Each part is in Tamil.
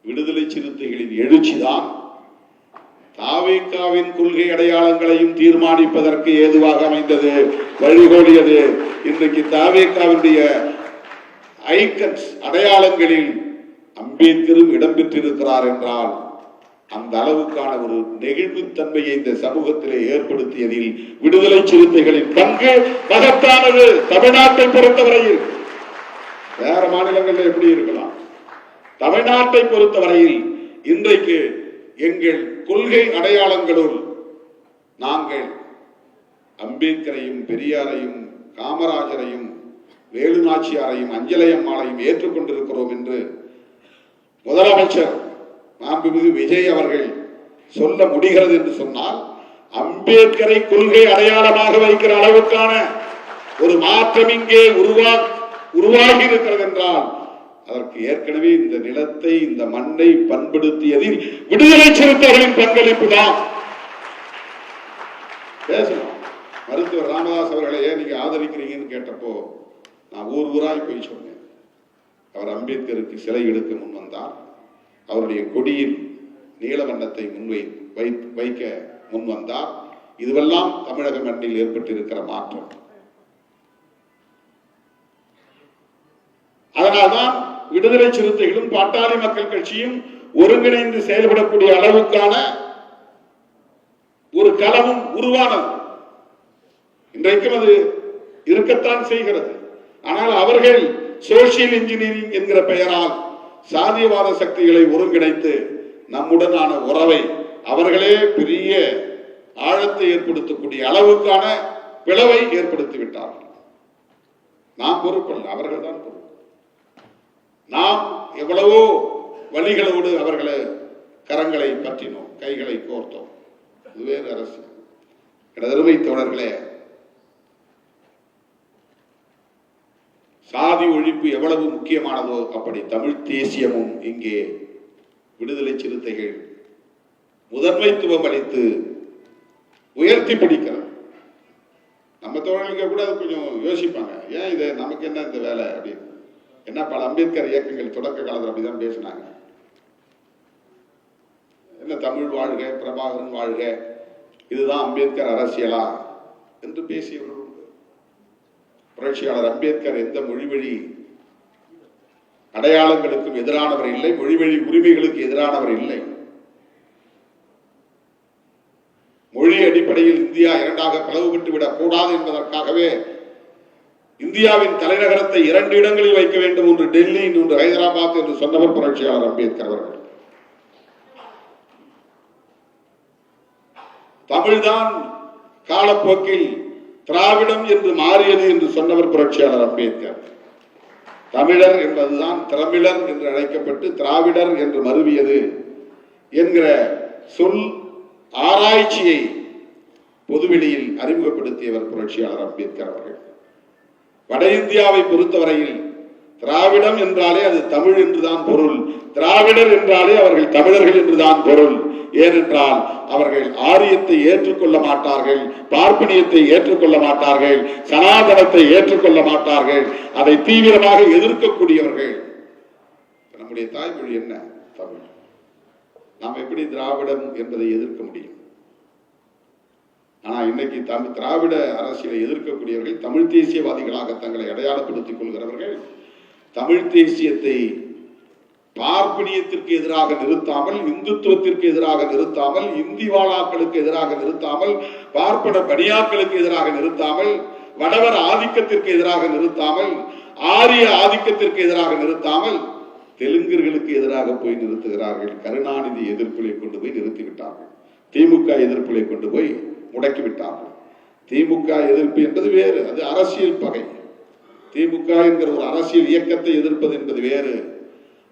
விடுதலை சிறுத்தைகளின் எழுச்சிதான் தாவேகாவின் கொள்கை அடையாளங்களையும் தீர்மானிப்பதற்கு ஏதுவாக அமைந்தது, வழிகோலியது. இன்றைக்கு தாவேகாவுடைய ஐக்கன்ஸ் அடையாளங்களில் அம்பேத்கரும் இடம்பெற்றிருக்கிறார் என்றால் அந்த அளவுக்கான ஒரு நெகிழ்வுத்தன்மையை இந்த சமூகத்திலே ஏற்படுத்தியதில் விடுதலை சிறுத்தைகளின் பங்கு மகத்தானது. தமிழ்நாட்டை பொறுத்தவரையில் வேற மாநிலங்களில் எப்படி இருக்கலாம், தமிழ்நாட்டை பொறுத்தவரையில் இன்றைக்கு எங்கள் கொள்கை அடையாளங்களுள் நாங்கள் அம்பேத்கரையும் பெரியாரையும் காமராஜரையும் வேலுநாச்சியாரையும் அஞ்சலையம்மாளையும் ஏற்றுக்கொண்டிருக்கிறோம் என்று முதலமைச்சர் மாண்புமிகு விஜய் அவர்கள் சொல்ல முடிகிறது என்று சொன்னால் அம்பேத்கரை கொள்கை அடையாளமாக வைக்கிற அளவுக்கான ஒரு மாற்றம் இங்கே உருவாகி இருக்கிறது என்றால் அதற்கு ஏற்கனவே இந்த நிலத்தை இந்த மண்ணை பண்படுத்தியதில் விடுதலை சிறுத்தைகளின் பங்களிப்பு தான். பேசணும். மருத்துவர் ராமதாஸ் அவர்களை ஏன் நீங்க ஆதரிக்கிறீங்கன்னு கேட்டப்போ நான் ஊராய் போய் சொன்னேன். அவர் அம்பேத்கருக்கு சிலை எடுக்க முன் வந்தார். அவருடைய கொடியில் நீல வண்ணத்தை வைக்க முன் வந்தார். இதுவெல்லாம் தமிழக மண்ணில் ஏற்பட்டிருக்கிற மாற்றம். அதனால்தான் விடுதலை சிறுத்தைகளும் பாட்டாளி மக்கள் கட்சியும் ஒருங்கிணைந்து செயல்படக்கூடிய அளவுக்கான ஒரு களமும் உருவானது. இன்றைக்கும் அது இருக்கத்தான் செய்கிறது. ஆனால் அவர்கள் சோசியல் இன்ஜினியரிங் என்கிற பெயரால் சாதியவாத சக்திகளை ஒருங்கிணைத்து நம்முடனான உறவை அவர்களே பெரிய ஆழத்தை ஏற்படுத்தக்கூடிய அளவுக்கான பிளவை ஏற்படுத்திவிட்டார்கள். நாம் பொறுப்பல்ல, அவர்கள் தான் பொறுப்பு. நாம் எவ்வளவோ வழிகளோடு அவர்களை கரங்களை பற்றினோம், கைகளை கோர்த்தோம். இது வேறு அரசியல். அருமை தோழர்களே, சாதி ஒழிப்பு எவ்வளவு முக்கியமானதோ அப்படி தமிழ் தேசியமும் இங்கே விடுதலை சிறுத்தைகள் முதன்மைத்துவம் அளித்து உயர்த்தி பிடிக்கிறது. நம்ம தோழர்களுக்கு கூட அது கொஞ்சம் யோசிப்பாங்க, ஏன் இது நமக்கு என்ன இந்த வேலை அப்படின்னு. என்ன பல அம்பேத்கர் இயக்கங்கள் தொடக்க காலத்தில் அப்படிதான் பேசினாங்க. என்ன தமிழ் வாழ்க, பிரபாகரன் வாழ்க, இதுதான் அம்பேத்கர் அரசியலா என்று பேசியவர்கள். புரட்சியாளர் அம்பேத்கர் எந்த மொழிவழி அடையாளங்களுக்கும் எதிரானவர் இல்லை, மொழிவழி உரிமைகளுக்கு எதிரானவர் இல்லை. மொழி அடிப்படையில் இந்தியா இரண்டாக பிளவுபட்டு விடக் கூடாது என்பதற்காகவே இந்தியாவின் தலைநகரத்தை 2 இடங்களில் வைக்க வேண்டும், ஒன்று டெல்லி, இன்னொன்று ஹைதராபாத் என்று சொன்னவர் புரட்சியாளர் அம்பேத்கர் அவர்கள். தமிழ்தான் காலப்போக்கில் திராவிடம் என்று மாறியது என்று சொன்னவர் புரட்சியாளர் அம்பேத்கர். தமிழர் என்பதுதான் திரமிழர் என்று அழைக்கப்பட்டு திராவிடர் என்று மருவியது என்கிற சொல் ஆராய்ச்சியை பொதுவெளியில் அறிமுகப்படுத்தியவர் புரட்சியாளர் அம்பேத்கர் அவர்கள். வட இந்தியாவை பொறுத்தவரையில் திராவிடம் என்றாலே அது தமிழ் என்றுதான் பொருள், திராவிடர் என்றாலே அவர்கள் தமிழர்கள் என்றுதான் பொருள். ஏனென்றால் அவர்கள் ஆரியத்தை ஏற்றுக்கொள்ள மாட்டார்கள், பார்ப்பனியத்தை ஏற்றுக்கொள்ள மாட்டார்கள், சனாதனத்தை ஏற்றுக்கொள்ள மாட்டார்கள், அதை தீவிரமாக எதிர்க்கக்கூடியவர்கள். நம்முடைய தாய்மொழி என்ன? தமிழ். நாம் எப்படி திராவிடம் என்பதை எதிர்க்க முடியும்? ஆனா இன்னைக்கு திராவிட அரசியலை எதிர்க்கக்கூடியவர்கள் தமிழ் தேசியவாதிகளாக தங்களை அடையாளப்படுத்திக் கொள்கிறவர்கள் தமிழ் தேசியத்தை பார்ப்பனியத்திற்கு எதிராக நிறுத்தாமல், இந்துத்துவத்திற்கு எதிராக நிறுத்தாமல், இந்தி வாழாக்களுக்கு எதிராக நிறுத்தாமல், பார்ப்பன பணியாக்களுக்கு எதிராக நிறுத்தாமல், வடவர் ஆதிக்கத்திற்கு எதிராக நிறுத்தாமல், ஆரிய ஆதிக்கத்திற்கு எதிராக நிறுத்தாமல், தெலுங்கர்களுக்கு எதிராக போய் நிறுத்துகிறார்கள். கருணாநிதி எதிர்ப்பிலை கொண்டு போய் நிறுத்திவிட்டார்கள். திமுக எதிர்ப்பிலை கொண்டு போய் முடக்கிவிட்டார்கள். திமுக எதிர்ப்பு என்பது வேறு, அது அரசியல் பகை. திமுக என்கிற ஒரு அரசியல் இயக்கத்தை எதிர்ப்பது என்பது வேறு.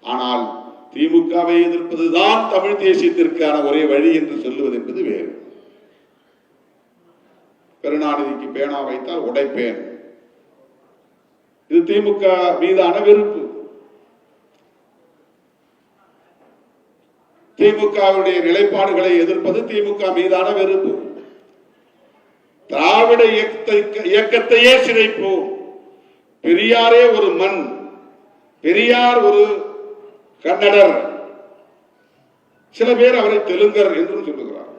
ஆனால் திமுகவை எதிர்ப்பதுதான் தமிழ் தேசியத்திற்கான ஒரே வழி என்று சொல்லுவது என்பது வேறு. கருணாநிதிக்கு பேனா வைத்தால் உடைப்பேன், இது திமுக மீதான வெறுப்பு. திமுகவுடைய நிலைப்பாடுகளை எதிர்ப்பது திமுக மீதான வெறுப்பு. திராவிட இயக்கத்தையே சிதைப்போம். பெரியாரே ஒரு மண், பெரியார் ஒரு கன்னடர், சில பேர் அவரை தெலுங்கர் என்றும் சொல்லுகிறார்.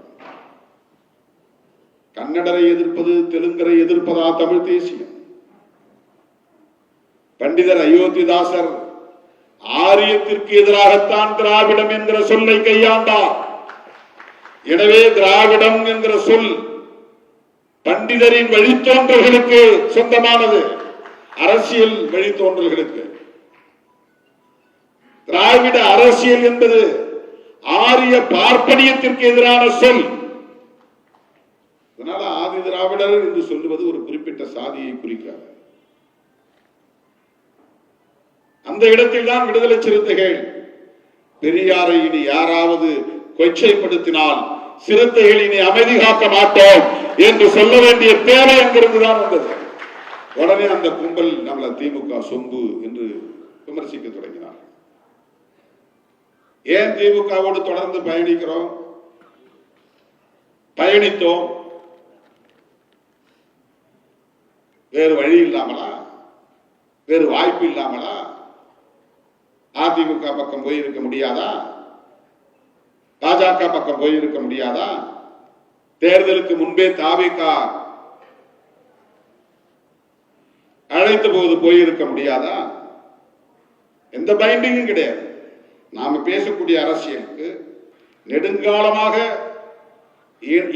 கன்னடரை எதிர்ப்பது தெலுங்கரை எதிர்ப்பதா தமிழ் தேசியம்? பண்டிதர் அயோத்திதாசர் ஆரியத்திற்கு எதிராகத்தான் திராவிடம் என்கிற சொல்லை கையாண்டார். எனவே திராவிடம் என்கிற சொல் பண்டிதரின் வழித்தோன்றல்களுக்கு சொந்தமானது, அரசியல் வழித்தோன்றல்களுக்கு. திராவிட அரசியல் என்பது ஆரிய பார்ப்பனியத்திற்கு எதிரான சொல். அதனால ஆதி திராவிடர் என்று சொல்லுவது ஒரு குறிப்பிட்ட சாதியை குறிக்காது. அந்த இடத்தில் தான் விடுதலை சிறுத்தைகள் பெரியாரை இனி யாராவது கொச்சைப்படுத்தினால் சிறுத்தைகள் இனி அமைதி காக்க மாட்டோம் என்று சொல்ல வேண்டிய தேவை அங்கிருந்துதான் வந்தது. உடனே அந்த கும்பல் நம்மள திமுக சொம்பு என்று விமர்சிக்க தொடங்கினார். ஏன் திமுகவோடு தொடர்ந்து பயணித்தோம்? வேறு வழி இல்லாமலா? வேறு வாய்ப்பு இல்லாமலா? அதிமுக பக்கம் போயிருக்க முடியாதா? பாஜக பக்கம் போயிருக்க முடியாதா? தேர்தலுக்கு முன்பே தாவேக அழைத்த போது போயிருக்க முடியாதா? எந்த பைண்டிங்கும் கிடையாது. நாம பேசக்கூடிய அரசியலுக்கு நெடுங்காலமாக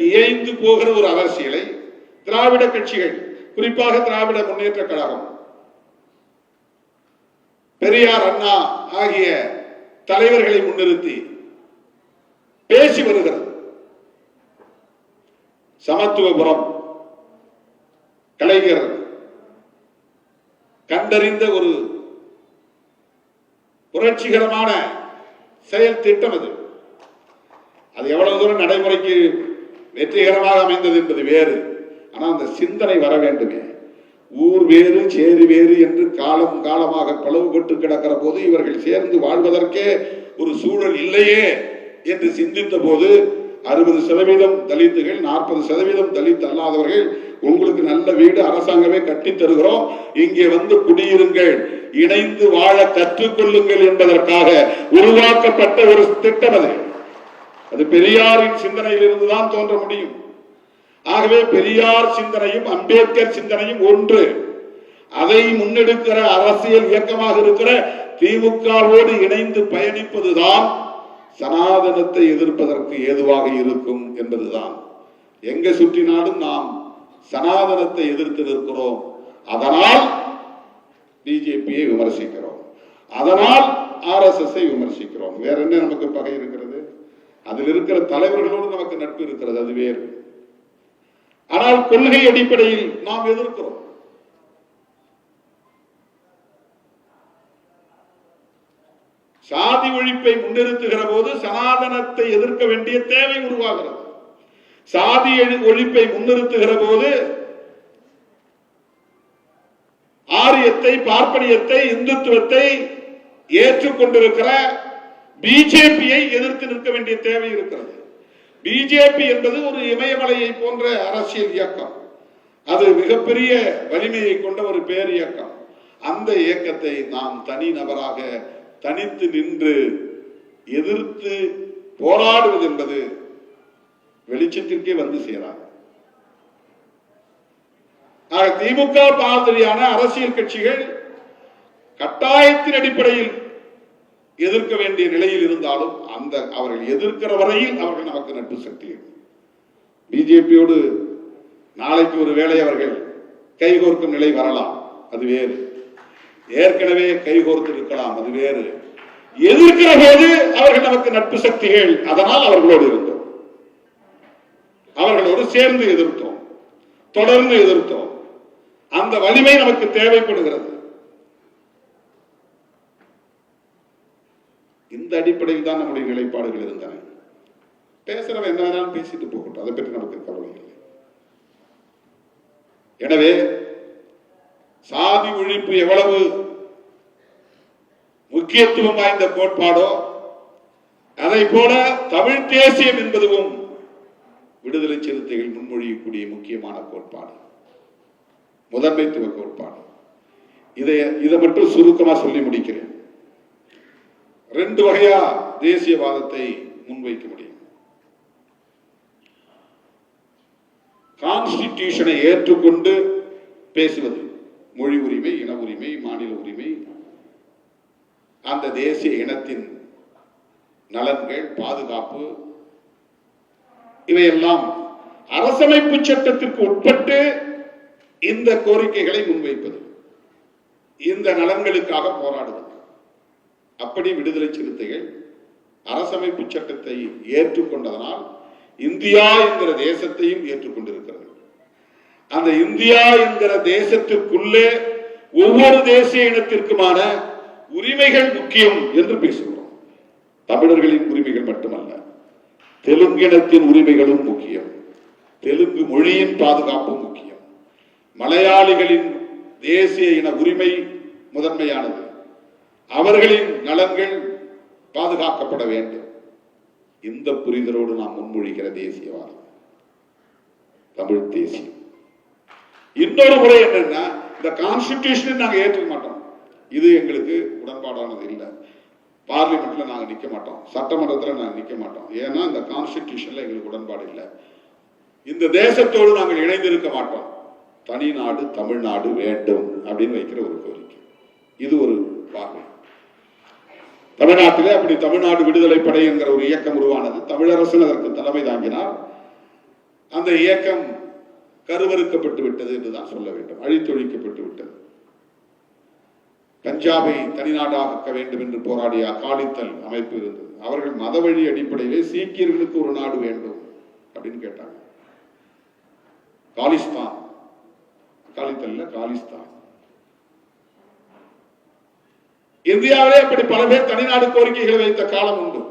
இயைந்து போகிற ஒரு அரசியலை திராவிட கட்சிகள், குறிப்பாக திராவிட முன்னேற்ற கழகம், பெரியார், அண்ணா ஆகிய தலைவர்களை முன்னிறுத்தி பேசி வருகிறது. சமத்துவபுரம் கலைஞர் கண்டறிந்த ஒரு புரட்சிகரமான செயல் திட்டம் அது. அது எவ்வளவு தூரம் நடைமுறைக்கு வெற்றிகரமாக அமைந்தது என்பது வேறு. ஆனால் அந்த சிந்தனை வர வேண்டுமே. ஊர் வேறு சேரி வேறு என்று காலம் காலமாக பிளவுபட்டு கிடக்கிற போது இவர்கள் சேர்ந்து வாழ்வதற்கே ஒரு சூழல் இல்லையே என்று சிந்தித்த போது 60% தலித்துகள், 40% தலித் அல்லாதவர்கள், உங்களுக்கு நல்ல வீடு அரசாங்கமே கட்டி தருகிறோம், இங்கே வந்து குடியிருங்கள், இணைந்து வாழ கற்றுக்கொள்ளுங்கள் என்பதற்காக உருவாக்கப்பட்ட ஒரு திட்டம் அது. அது பெரியாரின் சிந்தனையில் இருந்துதான் தோன்ற முடியும். ஆகவே பெரியார் சிந்தனையும் அம்பேத்கர் சிந்தனையும் ஒன்று. அதை முன்னெடுக்கிற அரசியல் இயக்கமாக இருக்கிற திமுகவோடு இணைந்து பயணிப்பதுதான் சனாதனத்தை எதிர்ப்பதற்கு ஏதுவாக இருக்கும் என்பதுதான். எங்க சுற்றினாலும் நாம் சனாதனத்தை எதிர்த்து நிற்கிறோம். அதனால் பிஜேபியை விமர்சிக்கிறோம், அதனால் RSS விமர்சிக்கிறோம். வேற என்ன நமக்கு பகை இருக்கிறது? அதில் இருக்கிற தலைவர்களோடு நமக்கு நட்பு இருக்கிறது, அது வேறு. ஆனால் கொள்கை அடிப்படையில் நாம் எதிர்க்கிறோம். சாதி ஒழிப்பை முன்னிறுத்துகிற போது சனாதனத்தை எதிர்க்க வேண்டிய தேவை உருவாகிறது. சாதி ஒழிப்பை முன்னிறுத்துகிற போது ஆரியத்தை, பார்ப்பனியத்தை, இந்துத்துவத்தை ஏற்றுக்கொண்டிருக்கிற பிஜேபியை எதிர்த்து நிற்க வேண்டிய தேவை இருக்கிறது. பிஜேபி என்பது ஒரு இமயமலையை போன்ற அரசியல் இயக்கம். அது மிகப்பெரிய வலிமையை கொண்ட ஒரு பேர் இயக்கம். அந்த இயக்கத்தை நாம் தனி நபராக தனித்து நின்று எதிர்த்து போராடுவது என்பது வெளிச்சத்திற்கே வந்து சேராது. திமுக மாதிரியான அரசியல் கட்சிகள் கட்டாயத்தின் அடிப்படையில் எதிர்க்க வேண்டிய நிலையில் இருந்தாலும் அந்த அவர்கள் எதிர்க்கிற வரையில் அவர்கள் நமக்கு நட்பு சக்தி. பிஜேபியோடு நாளைக்கு ஒரு வேளை அவர்கள் கைகோர்க்கும் நிலை வரலாம், அது வேறு. ஏற்கனவே கைகோர்த்து இருக்கலாம், அது வேறு. எதிர்க்கிற போது அவர்கள் நமக்கு நட்பு சக்திகள். அதனால் அவர்களோடு இருந்தோம், அவர்களோடு சேர்ந்து எதிர்த்தோம், தொடர்ந்து எதிர்த்தோம். அந்த வலிமை நமக்கு தேவைப்படுகிறது. இந்த அடிப்படையில் தான் நம்முடைய நிலைப்பாடுகள் இருந்தன. பேசுறவன் என்ன வேணாலும் பேசிட்டு போகட்டும், அதை பற்றி நமக்கு கவலை இல்லை. எனவே சாதி ஒழிப்பு எவ்வளவு முக்கியத்துவம் வாய்ந்த கோட்பாடோ அதை போல தமிழ் தேசியம் என்பதும் விடுதலை சிறுத்தைகள் முன்மொழியக்கூடிய முக்கியமான கோட்பாடு, முதன்மைத்துவ கோட்பாடு. இதை மட்டும் சுருக்கமா சொல்லி முடிக்கிறேன். 2 வகையா தேசியவாதத்தை முன்வைக்க முடியும். கான்ஸ்டிடியூஷனை ஏற்றுக்கொண்டு பேசுவது, மொழி உரிமை, இன உரிமை, மாநில உரிமை, அந்த தேசிய இனத்தின் நலன்கள், பாதுகாப்பு, இவையெல்லாம் அரசமைப்பு சட்டத்திற்கு உட்பட்டு இந்த கோரிக்கைகளை முன்வைப்பது, இந்த நலன்களுக்காக போராடுவது. அப்படி விடுதலை சிறுத்தைகள் அரசமைப்பு சட்டத்தை ஏற்றுக்கொண்டதனால் இந்தியா என்கிற தேசத்தையும் ஏற்றுக்கொண்டிருக்கிறது. அந்த இந்தியா என்கிற தேசத்திற்குள்ளே ஒவ்வொரு தேசிய இனத்திற்குமான உரிமைகள் முக்கியம் என்று பேசுகிறோம். தமிழர்களின் உரிமைகள் மட்டுமல்ல, தெலுங்கினத்தின் உரிமைகளும் முக்கியம், தெலுங்கு மொழியின் பாதுகாப்பு முக்கியம், மலையாளிகளின் தேசிய இன உரிமை முதன்மையானது, அவர்களின் நலன்கள் பாதுகாக்கப்பட வேண்டும். இந்த புரிதலோடு நாம் முன்மொழிகிற தேசியவாதம் தமிழ் தேசியம். இன்னொரு முறை என்னன்னா, இந்த கான்ஸ்டிடியூஷனை நாங்க ஏற்றுக்க மாட்டோம், இது எங்களுக்கு உடன்பாடானது இல்லை, பார்லிமெண்ட்ல நாங்க நிக்க மாட்டோம், சட்டமன்றத்தில் நாங்க நிக்க மாட்டோம், ஏன்னா இந்த கான்ஸ்டிடியூஷன்ல எங்களுக்கு உடன்பாடு இல்லை, இந்த தேசத்தோடு நாங்கள் இணைந்திருக்க மாட்டோம், தனி நாடு தமிழ்நாடு வேண்டும் அப்படின்னு வைக்கிற ஒரு கோரிக்கை. இது ஒரு பார்வை. தமிழ்நாட்டிலே அப்படி தமிழ்நாடு விடுதலை படை என்கிற ஒரு இயக்கம் உருவானது. தமிழரசன் அதற்கு தலைமை தாங்கினார். அந்த இயக்கம் கருவறுக்கப்பட்டு விட்டது என்றுதான் சொல்ல வேண்டும், அழித்தொழிக்கப்பட்டு விட்டது. பஞ்சாபை தனிநாடாக்க வேண்டும் என்று போராடிய அகாலித்தல் அமைப்பு இருந்தது. அவர்கள் மத வழி அடிப்படையிலே சீக்கியர்களுக்கு ஒரு நாடு வேண்டும் அப்படின்னு கேட்டாங்க. காலிஸ்தான், அகாலித்தல்ல காலிஸ்தான். இந்தியாவிலே அப்படி பல பேர் தனிநாடு கோரிக்கைகளை வைத்த காலம் உண்டு.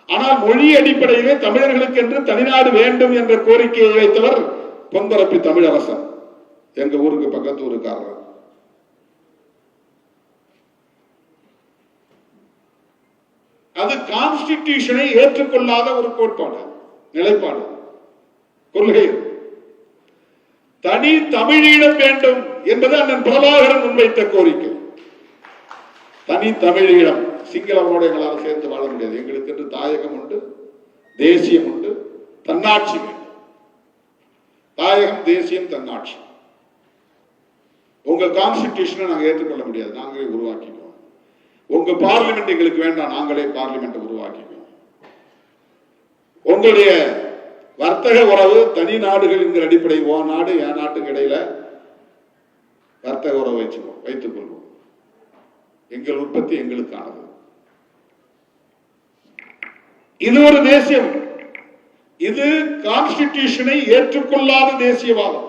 ஆனால் மொழி அடிப்படையிலே தமிழர்களுக்கு என்று தனிநாடு வேண்டும் என்ற கோரிக்கையை வைத்தவர் பொன்பரப்பி தமிழரசன், எங்க ஊருக்கு பக்கத்து ஊருக்காரர். அது கான்ஸ்டிடியூஷனை ஏற்றுக்கொள்ளாத ஒரு கோட்பாடு, நிலைப்பாடு, கொள்கை. தனி தமிழீழம் வேண்டும் என்பது அண்ணன் பிரபாகரன் முன்வைத்த கோரிக்கை. தனி தமிழீழம், சிங்களவனோட எங்களால் சேர்ந்து வாழ முடியாது, எங்களுக்கு என்று தாயகம் உண்டு, தேசியம் உண்டு, தன்னாட்சி வேண்டும். தாயகம், தேசியம், தன்னாட்சி. உங்க கான்ஸ்டிடியூஷனை நாங்கள் ஏற்றுக்கொள்ள முடியாது, நாங்களே உருவாக்கிக்குவோம். உங்க பார்லிமெண்ட் எங்களுக்கு வேண்டாம், நாங்களே பார்லிமெண்ட் உருவாக்கிக்குவோம். உங்களுடைய வர்த்தக உறவு தனி நாடுகள் என்கிற அடிப்படை, ஓ நாடு என் நாட்டுக்கு இடையில வர்த்தக உறவு வைத்துக் கொள்வோம். எங்கள் உற்பத்தி எங்களுக்கானது. இது ஒரு தேசியம். இது கான்ஸ்டிடியூஷனை ஏற்றுக்கொள்ளாத தேசியவாதம்.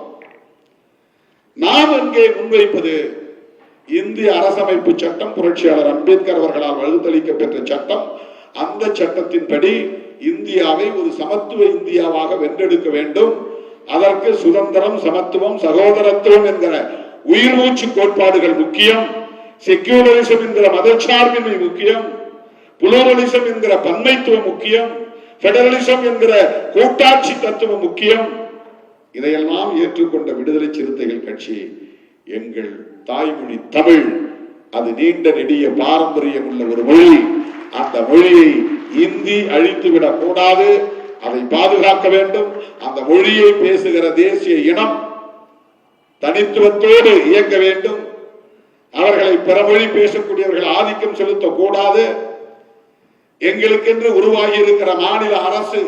நாம் அங்கே முன்வைப்பது இந்திய அரசமைப்பு சட்டம், புரட்சியாளர் அம்பேத்கர் அவர்களால் வகுத்தளிக்க பெற்ற சட்டம். அந்த சட்டத்தின்படி இந்தியாவை ஒரு சமத்துவ இந்தியாவாக வென்றெடுக்க வேண்டும். அதற்கு சுதந்திரம், சமத்துவம், சகோதரத்துவம் என்கிற உயிர் மூச்சு கோட்பாடுகள் முக்கியம். செக்யூலரிசம் என்கிற மதச்சார்பின்மை முக்கியம். புளூரலிசம் என்கிற பன்மைத்துவம் முக்கியம். பெடரலிசம் என்கிற கூட்டாட்சி தத்துவம் முக்கியம். இதையெல்லாம் ஏற்றுக்கொண்ட விடுதலை சிறுத்தைகள் கட்சி, எங்கள் தாய்மொழி தமிழ், அது நீண்ட நெடிய பாரம்பரியம் உள்ள ஒரு மொழி. அந்த மொழியை இந்தி அழித்துவிடக் கூடாது, அதை பாதுகாக்க வேண்டும். அந்த மொழியை பேசுகிற தேசிய இனம் தனித்துவத்தோடு இயங்க வேண்டும். அவர்களை பிறமொழி பேசக்கூடியவர்கள் ஆதிக்கம் செலுத்தக்கூடாது. எங்களுக்கென்று உருவாகி இருக்கிற மாநில அரசு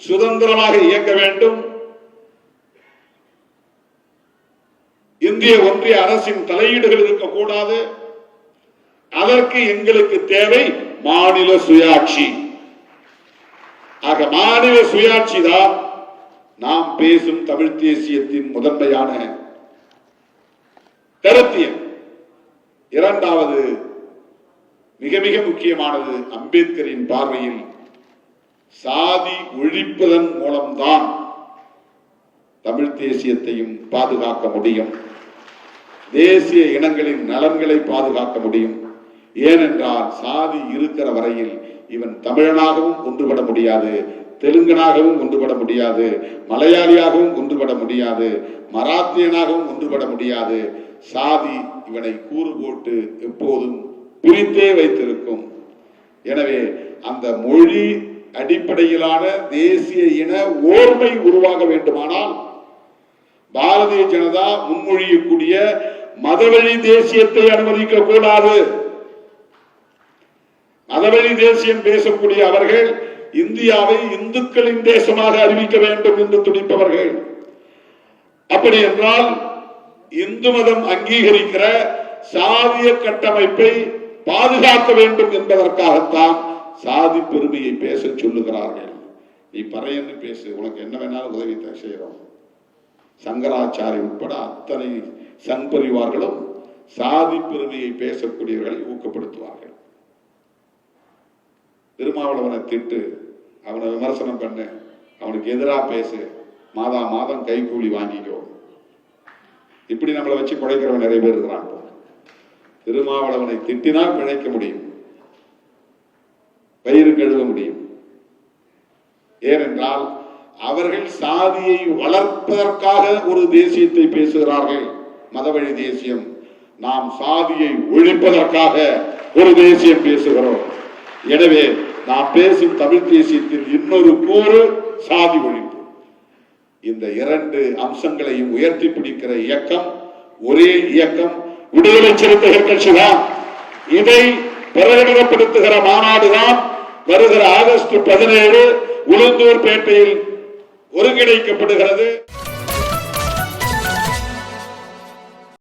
சுதந்திரமாக இயங்க வேண்டும். இந்திய ஒன்றிய அரசின் தலையீடுகள் இருக்கக்கூடாது. அதற்கு எங்களுக்கு தேவை மாநில சுயாட்சி. ஆக மாநில சுயாட்சி தான் நாம் பேசும் தமிழ் தேசியத்தின் முதன்மையான கருத்தியல். இரண்டாவது மிக மிக முக்கியமானது, அம்பேத்கரின் பார்வையில் சாதி ஒழிப்பதன் மூலம்தான் தமிழ் தேசியத்தையும் பாதுகாக்க முடியும், தேசிய இனங்களின் நலன்களை பாதுகாக்க முடியும். ஏனென்றால் சாதி இருக்கிற வரையில் இவன் தமிழனாகவும் ஒன்றுபட முடியாது, தெலுங்கனாகவும் ஒன்றுபட முடியாது, மலையாளியாகவும் ஒன்றுபட முடியாது, மராத்தியனாகவும் ஒன்றுபட முடியாது. சாதி இவனை கூறு போட்டு எப்போதும் பிரித்தே வைத்திருக்கும். எனவே அந்த மொழி அடிப்படையிலான தேசிய இன ஓர்மை உருவாக வேண்டுமானால் பாரதிய ஜனதா முன்மொழியக்கூடிய மதவழி தேசியத்தை அனுமதிக்க கூடாது. மதவழி தேசியம் பேசக்கூடிய அவர்கள் இந்தியாவை இந்துக்களின் தேசமாக அறிவிக்க வேண்டும் என்று துடிப்பவர்கள். அப்படி என்றால் இந்து மதம் அங்கீகரிக்கிற சாதிய கட்டமைப்பை பாதுகாக்க வேண்டும் என்பதற்காகத்தான் சாதி பெருமையை பேச சொல்லுகிறார்கள். நீ பறையன்னு பேசு, உனக்கு என்ன வேணாலும் உதவி செய்யறோம். சங்கராச்சாரி உட்பட அத்தனை சங் பரிவார்களும் சாதி பெருமையை பேசக்கூடியவர்களை ஊக்கப்படுத்துவார்கள். திருமாவளவனை திட்டு, அவனை விமர்சனம் பண்ணு, அவனுக்கு எதிராக பேசு, மாதா மாதம் கைக்கூலி வாங்கிக்கோ, இப்படி நம்மளை வச்சு குறைக்கிறவன் நிறைய பேர் இருக்கிறான். திருமாவளவனை திட்டினால் பிழைக்க முடியும், வயிறு கழுவ முடியும். ஏனென்றால் அவர்கள் சாதியை வளர்ப்பதற்காக ஒரு தேசியத்தை பேசுகிறார்கள், மதவழி தேசியம். நாம் சாதியை ஒழிப்பதற்காக ஒரு தேசியம் பேசுகிறோம். எனவே நாம் பேசும் தமிழ் தேசியத்தில் இன்னொரு கூறு சாதி ஒழிப்பு. இந்த இரண்டு அம்சங்களையும் உயர்த்தி பிடிக்கிற இயக்கம் ஒரே இயக்கம் விடுதலை சிறுத்தைகள் கட்சிதான். இதை பிரகடனப்படுத்துகிற மாநாடுதான் வருகிற ஆகஸ்ட் 17 உளுந்தூர்பேட்டையில் ஒருங்கிணைக்கப்படுகிறது.